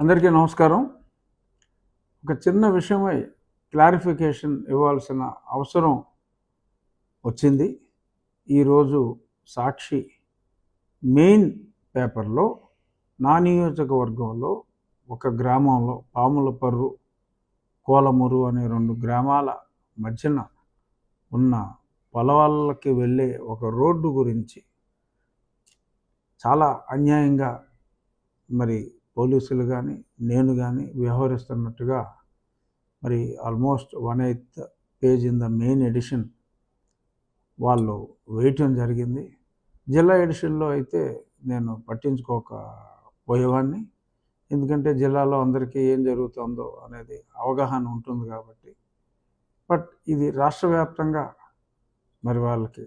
అందరికీ నమస్కారం. ఒక చిన్న విషయమై క్లారిఫికేషన్ ఇవ్వాల్సిన అవసరం వచ్చింది. ఈరోజు సాక్షి మెయిన్ పేపర్లో నా నియోజకవర్గంలో ఒక గ్రామంలో పాములపర్రు, కోలమూరు అనే 2 గ్రామాల మధ్యన ఉన్న పొలాలకి వెళ్ళే ఒక రోడ్డు గురించి చాలా అన్యాయంగా మరి పోలీసులు కానీ నేను కానీ వ్యవహరిస్తున్నట్టుగా మరి almost 1/8 page in the main edition వాళ్ళు వేయటం జరిగింది. జిల్లా ఎడిషన్లో అయితే నేను పట్టించుకోకపోయేవాడిని, ఎందుకంటే జిల్లాలో అందరికీ ఏం జరుగుతుందో అనేది అవగాహన ఉంటుంది కాబట్టి. బట్ ఇది రాష్ట్ర వ్యాప్తంగా మరి వాళ్ళకి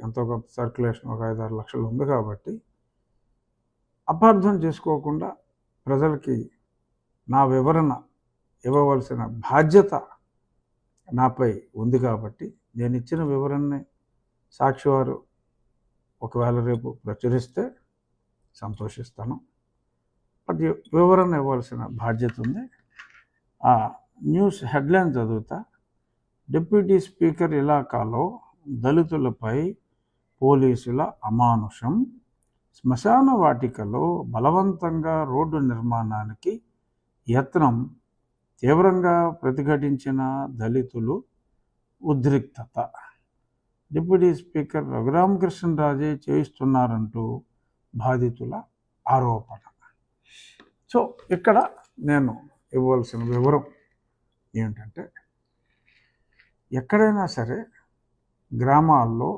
ఎంతో కొంత సర్క్యులేషన్ ఒక 5-6 లక్షలు ఉంది కాబట్టి అపార్థం చేసుకోకుండా ప్రజలకి నా వివరణ ఇవ్వవలసిన బాధ్యత నాపై ఉంది కాబట్టి నేను ఇచ్చిన వివరణని సాక్షి వారు ఒకవేళ రేపు ప్రచురిస్తే సంతోషిస్తాను. బట్ వివరణ ఇవ్వాల్సిన బాధ్యత ఉంది. ఆ న్యూస్ హెడ్లైన్ చదువుతా. డిప్యూటీ స్పీకర్ ఇలాకాలో దళితులపై పోలీసుల అమానుషం, శ్మశాన వాటికలో బలవంతంగా రోడ్డు నిర్మాణానికి యత్నం, తీవ్రంగా ప్రతిఘటించిన దళితులు, ఉద్రిక్తత. డిప్యూటీ స్పీకర్ రఘురామకృష్ణరాజే చేయిస్తున్నారంటూ బాధితుల ఆరోపణ. సో ఇక్కడ నేను ఇవ్వాల్సిన వివరం ఏంటంటే, ఎక్కడైనా సరే గ్రామాల్లో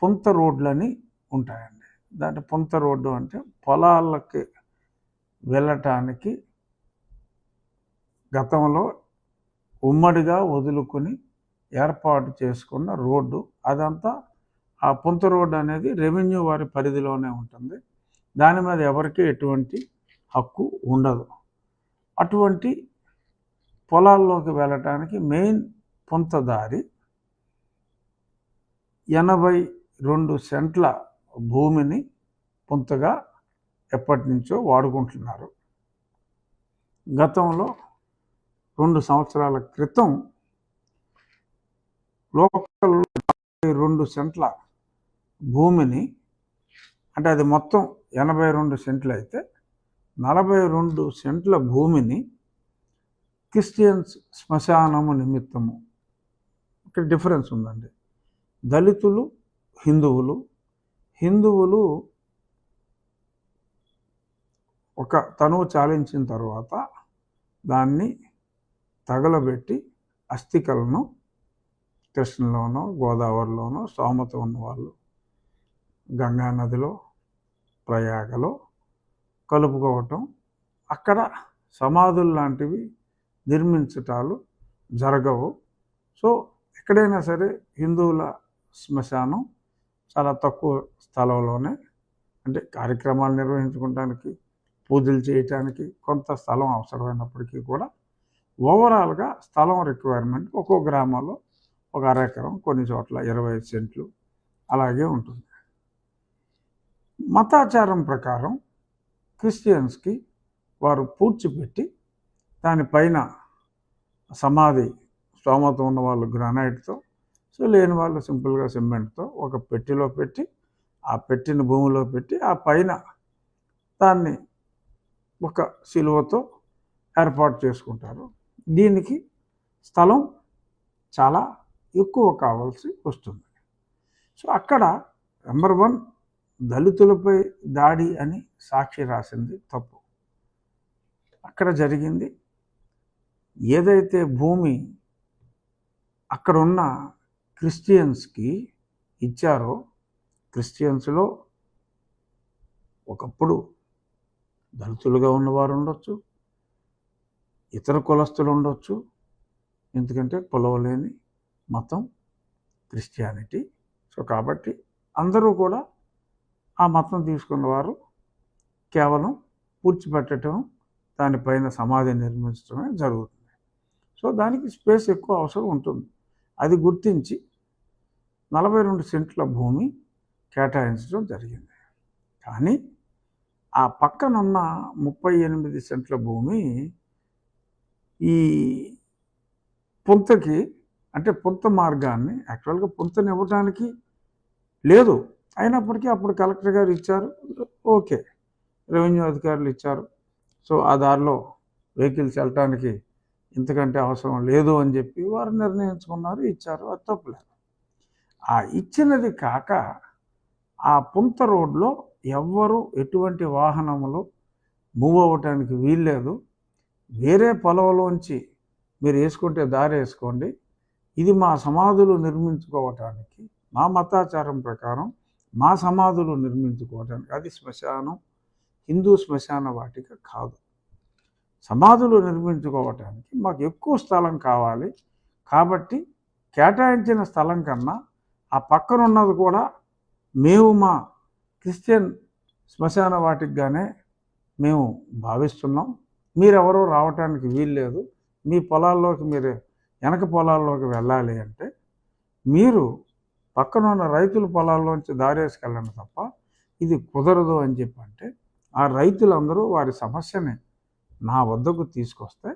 పొంత రోడ్లని ఉంటాయండి. దాంట్లో పొంత రోడ్డు అంటే పొలాలకి వెళ్ళటానికి గతంలో ఉమ్మడిగా వదులుకొని ఏర్పాటు చేసుకున్న రోడ్డు. అదంతా ఆ పొంత రోడ్డు అనేది రెవెన్యూ వారి పరిధిలోనే ఉంటుంది. దాని మీద ఎవరికి ఎటువంటి హక్కు ఉండదు. అటువంటి పొలాల్లోకి వెళ్ళటానికి మెయిన్ పొంత దారి 82 సెంట్ల భూమిని పొంతగా ఎప్పటి నుంచో వాడుకుంటున్నారు. గతంలో 2 సంవత్సరాల క్రితం లోకల్ 2 సెంట్ల భూమిని, అంటే అది మొత్తం 82 సెంట్లు అయితే 42 సెంట్ల భూమిని క్రిస్టియన్స్ శ్మశానము నిమిత్తము. ఇక్కడ డిఫరెన్స్ ఉందండి. దళితులు, హిందువులు ఒక తనువు చాలించిన తర్వాత దాన్ని తగలబెట్టి అస్థికలను కృష్ణలోనో గోదావరిలోనో స్తోమత ఉన్న వాళ్ళు గంగా నదిలో ప్రయాగలో కలుపుకోవటం, అక్కడ సమాధులు లాంటివి నిర్మించటాలు జరగవు. సో ఎక్కడైనా సరే హిందువుల శ్మశానం చాలా తక్కువ స్థలంలోనే, అంటే కార్యక్రమాలు నిర్వహించుకోవడానికి, పూజలు చేయటానికి కొంత స్థలం అవసరమైనప్పటికీ కూడా ఓవరాల్గా స్థలం రిక్వైర్మెంట్ ఒక్కో గ్రామాల్లో ఒక అరెకరం, కొన్ని చోట్ల 25 సెంట్లు అలాగే ఉంటుంది. మతాచారం ప్రకారం క్రిస్టియన్స్కి వారు పూడ్చిపెట్టి దానిపైన సమాధి, స్తోమత ఉన్న వాళ్ళు గ్రానైట్తో, సో లేని వాళ్ళు సింపుల్గా సిమెంట్తో ఒక పెట్టెలో పెట్టి, ఆ పెట్టిన భూమిలో పెట్టి ఆ పైన దాన్ని ఒక సిలువతో ఏర్పాటు చేసుకుంటారు. దీనికి స్థలం చాలా ఎక్కువ కావాల్సి వస్తుంది. సో అక్కడ నెంబర్ 1 దళితులపై దాడి అని సాక్షి రాసింది తప్పు. అక్కడ జరిగింది ఏదైతే భూమి అక్కడున్న క్రిస్టియన్స్కి ఇచ్చారో, క్రిస్టియన్స్లో ఒకప్పుడు దళితులుగా ఉన్నవారు ఉండొచ్చు, ఇతర కులస్తులు ఉండొచ్చు, ఎందుకంటే కొలవలేని మతం క్రిస్టియానిటీ. సో కాబట్టి అందరూ కూడా ఆ మతం తీసుకున్నవారు కేవలం పూడ్చిపెట్టడం, దానిపైన సమాధి నిర్మించడమే జరుగుతుంది. సో దానికి స్పేస్ ఎక్కువ అవసరం ఉంటుంది. అది గుర్తించి 42 సెంట్ల భూమి కేటాయించడం జరిగింది. కానీ ఆ పక్కనున్న 38 సెంట్ల భూమి ఈ పుంతకి, అంటే పుంత మార్గాన్ని యాక్చువల్గా పుంతనివ్వడానికి లేదు, అయినప్పటికీ అప్పుడు కలెక్టర్ గారు ఇచ్చారు, ఓకే, రెవెన్యూ అధికారులు ఇచ్చారు. సో ఆ దారిలో వెహికల్స్ వెళ్ళటానికి ఇంతకంటే అవసరం లేదు అని చెప్పి వారు నిర్ణయించుకున్నారు, ఇచ్చారు, అది తప్పులేదు. ఆ ఇచ్చినది కాక ఆ పుంత రోడ్లో ఎవ్వరు ఎటువంటి వాహనములు మూవ్ అవ్వటానికి వీల్లేదు. వేరే పొలంలోంచి మీరు వేసుకుంటే దారి వేసుకోండి, ఇది మా సమాధులు నిర్మించుకోవటానికి, మా మతాచారం ప్రకారం మా సమాధులు నిర్మించుకోవటానికి, అది శ్మశానం, హిందూ శ్మశాన వాటిక కాదు. సమాధులు నిర్మించుకోవటానికి మాకు ఎక్కువ స్థలం కావాలి, కాబట్టి కేటాయించిన స్థలం కన్నా ఆ పక్కన ఉన్నది కూడా మేము మా క్రిస్టియన్ శ్మశాన వాటికగానే మేము భావిస్తున్నాం, మీరెవరూ రావటానికి వీల్లేదు, మీ పొలాల్లోకి మీరు వెనక పొలాల్లోకి వెళ్ళాలి అంటే మీరు పక్కన ఉన్న రైతుల పొలాల్లోంచి దారేసుకెళ్ళండి తప్ప ఇది కుదరదు అని చెప్పంటే, ఆ రైతులందరూ వారి సమస్యని నా వద్దకు తీసుకొస్తే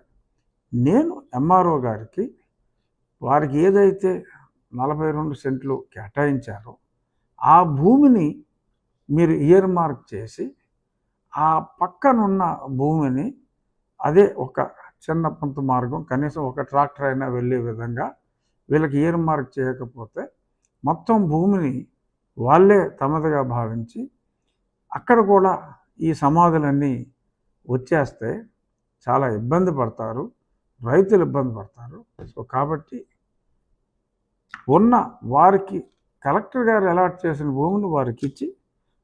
నేను ఎంఆర్ఓ గారికి వారికి ఏదైతే 42 సెంట్లు కేటాయించారో ఆ భూమిని మీరు ఇయర్ మార్క్ చేసి ఆ పక్కనున్న భూమిని, అదే ఒక చిన్న పుంత మార్గం, కనీసం ఒక ట్రాక్టర్ అయినా వెళ్ళే విధంగా వీళ్ళకి ఇయర్ మార్క్ చేయకపోతే మొత్తం భూమిని వాళ్ళే తమదిగా భావించి అక్కడ కూడా ఈ సమాధులన్నీ వచ్చేస్తే చాలా ఇబ్బంది పడతారు, రైతులు ఇబ్బంది పడతారు. సో కాబట్టి ఉన్న వారికి కలెక్టర్ గారు అలాట్ చేసిన భూమిని వారికి ఇచ్చి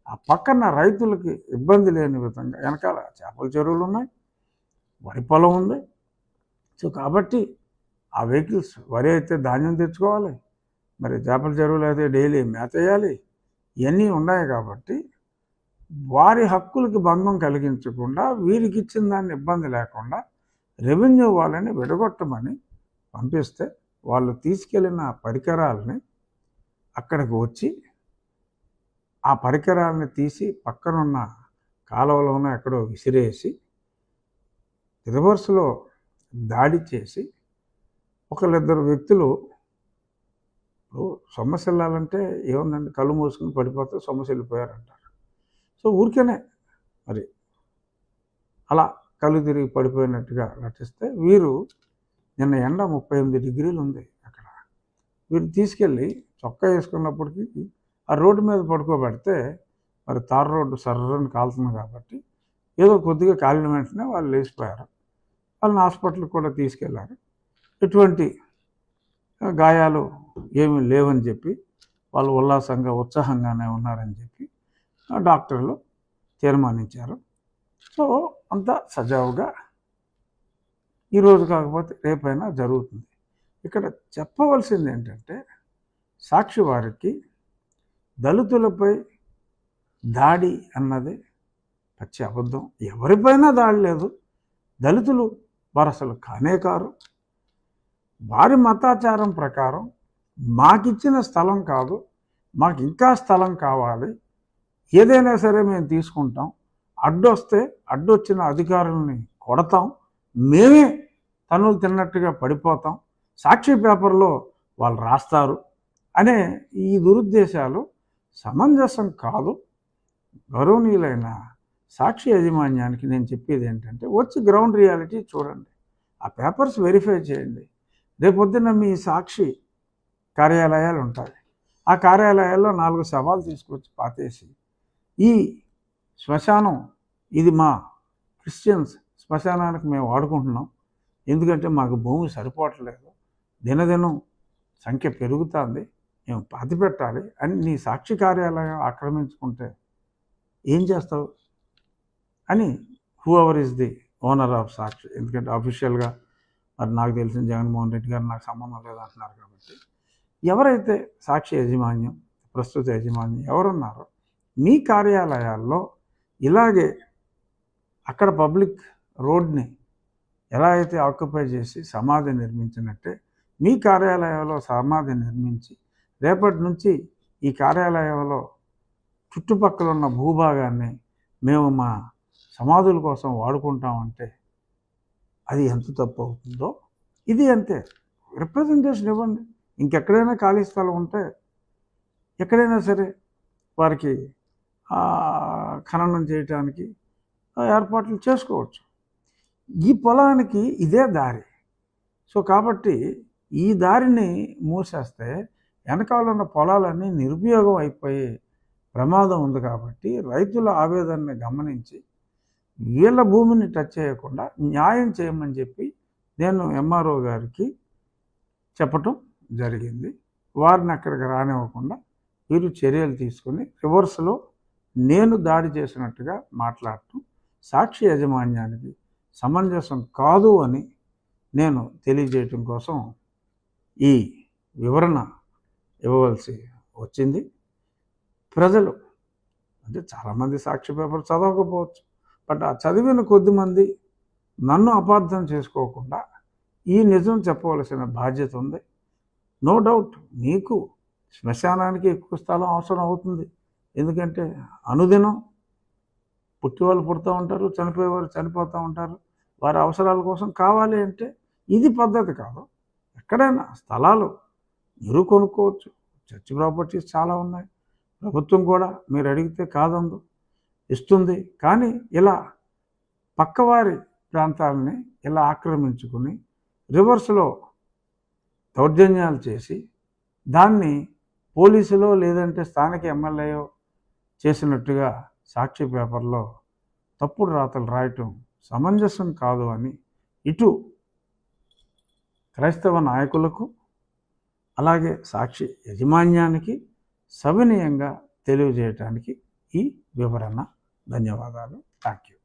ఆ పక్కన రైతులకి ఇబ్బంది లేని విధంగా, వెనకాల చేపల చెరువులు ఉన్నాయి, వరి పొలం ఉంది. సో కాబట్టి ఆ వెహికల్స్, వరి అయితే ధాన్యం తెచ్చుకోవాలి, మరి చేపల చెరువులు అయితే డైలీ మేత వేయాలి, ఇవన్నీ ఉన్నాయి. కాబట్టి వారి హక్కులకి భంగం కలిగించకుండా వీరికి ఇచ్చిన దాన్ని ఇబ్బంది లేకుండా రెవెన్యూ వాళ్ళని విడగొట్టమని పంపిస్తే వాళ్ళు తీసుకెళ్ళిన పరికరాలని అక్కడికి వచ్చి ఆ పరికరాలని తీసి పక్కనున్న కాలువలోనే ఎక్కడో విసిరేసి రివర్స్లో దాడి చేసి ఒకళ్ళిద్దరు వ్యక్తులు, సొమ్మసి వెళ్ళాలంటే ఏముందండి, కళ్ళు మూసుకుని పడిపోతే సొమ్మసి వెళ్ళిపోయారంటారు. సో ఊరికేనే మరి అలా కళ్ళు తిరిగి పడిపోయినట్టుగా నటిస్తే వీరు నిన్న ఎండ 38 డిగ్రీలు ఉంది అక్కడ, వీరు తీసుకెళ్ళి చొక్కా వేసుకున్నప్పటికీ ఆ రోడ్డు మీద పడుకోబెడితే మరి తార్ రోడ్డు సర్రని కాలుతుంది కాబట్టి ఏదో కొద్దిగా కాలిన వెంటనే వాళ్ళు లేచిపోయారు. వాళ్ళని హాస్పిటల్కి కూడా తీసుకెళ్లారు. ఎటువంటి గాయాలు ఏమీ లేవని చెప్పి వాళ్ళు ఉల్లాసంగా ఉత్సాహంగానే ఉన్నారని చెప్పి డాక్టర్లు తీర్మానించారు. సో అంతా సజావుగా ఈరోజు కాకపోతే రేపైనా జరుగుతుంది. ఇక్కడ చెప్పవలసింది ఏంటంటే, సాక్షి వారికి దళితులపై దాడి అన్నది పచ్చి అబద్ధం. ఎవరిపైనా దాడి లేదు, దళితులు వారు అసలు కానే కారు. వారి మతాచారం ప్రకారం మాకిచ్చిన స్థలం కాదు, మాకు ఇంకా స్థలం కావాలి, ఏదైనా సరే మేము తీసుకుంటాం, అడ్డొస్తే అడ్డొచ్చిన అధికారులని కొడతాం, మేమే తనులు తిన్నట్టుగా పడిపోతాం, సాక్షి పేపర్లో వాళ్ళు రాస్తారు అనే ఈ దురుద్దేశాలు సమంజసం కాదు. గౌరవనీయులైన సాక్షి యాజమాన్యానికి నేను చెప్పేది ఏంటంటే, వచ్చి గ్రౌండ్ రియాలిటీ చూడండి, ఆ పేపర్స్ వెరిఫై చేయండి. రేపొద్దున మీ సాక్షి కార్యాలయాలు ఉంటాయి, ఆ కార్యాలయాల్లో 4 శవాలు తీసుకొచ్చి పాతేసి ఈ శ్మశానం ఇది మా క్రిస్టియన్స్ శ్మశానానికి మేము వాడుకుంటున్నాం, ఎందుకంటే మాకు భూమి సరిపోవట్లేదు, దినదినం సంఖ్య పెరుగుతుంది, మేము పాతి పెట్టాలి అని నీ సాక్షి కార్యాలయం ఆక్రమించుకుంటే ఏం చేస్తావు అని whoever is the owner of Sakshi, ఎందుకంటే అఫీషియల్గా మరి నాకు తెలిసిన జగన్మోహన్ రెడ్డి గారు నాకు సంబంధం లేదంటున్నారు కాబట్టి, ఎవరైతే సాక్షి యాజమాన్యం, ప్రస్తుత యాజమాన్యం ఎవరున్నారో మీ కార్యాలయాల్లో ఇలాగే అక్కడ పబ్లిక్ రోడ్ని ఎలా అయితే ఆక్యుపై చేసి సమాధి నిర్మించినట్టే మీ కార్యాలయంలో సమాధి నిర్మించి రేపటి నుంచి ఈ కార్యాలయంలో చుట్టుపక్కల ఉన్న భూభాగాన్ని మేము మా సమాధుల కోసం వాడుకుంటామంటే అది ఎంత తప్పు అవుతుందో ఇది అంతే. రిప్రజెంటేషన్ ఇవ్వండి. ఇంకెక్కడైనా ఖాళీ స్థలం ఉంటే ఎక్కడైనా సరే వారికి ఖననం చేయటానికి ఏర్పాట్లు చేసుకోవచ్చు. ఈ పొలానికి ఇదే దారి. సో కాబట్టి ఈ దారిని మూసేస్తే వెనకాల ఉన్న పొలాలన్నీ నిరుపయోగం అయిపోయే ప్రమాదం ఉంది. కాబట్టి రైతుల ఆవేదనని గమనించి వీళ్ళ భూమిని టచ్ చేయకుండా న్యాయం చేయమని చెప్పి నేను ఎంఆర్ఓ గారికి చెప్పటం జరిగింది. వారిని అక్కడికి రానివ్వకుండా వీరు చర్యలు తీసుకుని రివర్స్లో నేను దాడి చేసినట్టుగా మాట్లాడటం సాక్షి యాజమాన్యానికి సమంజసం కాదు అని నేను తెలియజేయటం కోసం ఈ వివరణ ఇవ్వవలసి వచ్చింది. ప్రజలు అంటే చాలామంది సాక్షి పేపర్ చదవకపోవచ్చు, బట్ ఆ చదివిన కొద్దిమంది నన్ను అపార్థం చేసుకోకుండా ఈ నిజం చెప్పవలసిన బాధ్యత ఉంది. నో డౌట్ మీకు శ్మశానానికి ఎక్కువ స్థలం అవసరం అవుతుంది. ఎందుకంటే అనుదినం పుట్టివాళ్ళు పుడుతూ ఉంటారు, చనిపోయేవారు చనిపోతూ ఉంటారు. వారి అవసరాల కోసం కావాలి అంటే ఇది పద్ధతి కాదు. ఎక్కడైనా స్థలాలు మీరు కొనుక్కోవచ్చు. చర్చ్ ప్రాపర్టీస్ చాలా ఉన్నాయి. ప్రభుత్వం కూడా మీరు అడిగితే కాదందు, ఇస్తుంది. కానీ ఇలా పక్కవారి ప్రాంతాలని ఇలా ఆక్రమించుకుని రివర్స్లో దౌర్జన్యాలు చేసి దాన్ని పోలీసులో లేదంటే స్థానిక ఎమ్మెల్యేయో చేసినట్టుగా సాక్షి పేపర్లో తప్పుడు రాతలు రాయటం సమంజసం కాదు అని ఇటు క్రైస్తవ నాయకులకు అలాగే సాక్షి యాజమాన్యానికి సవినయంగా తెలియజేయటానికి ఈ వివరణ. ధన్యవాదాలు. Thank you.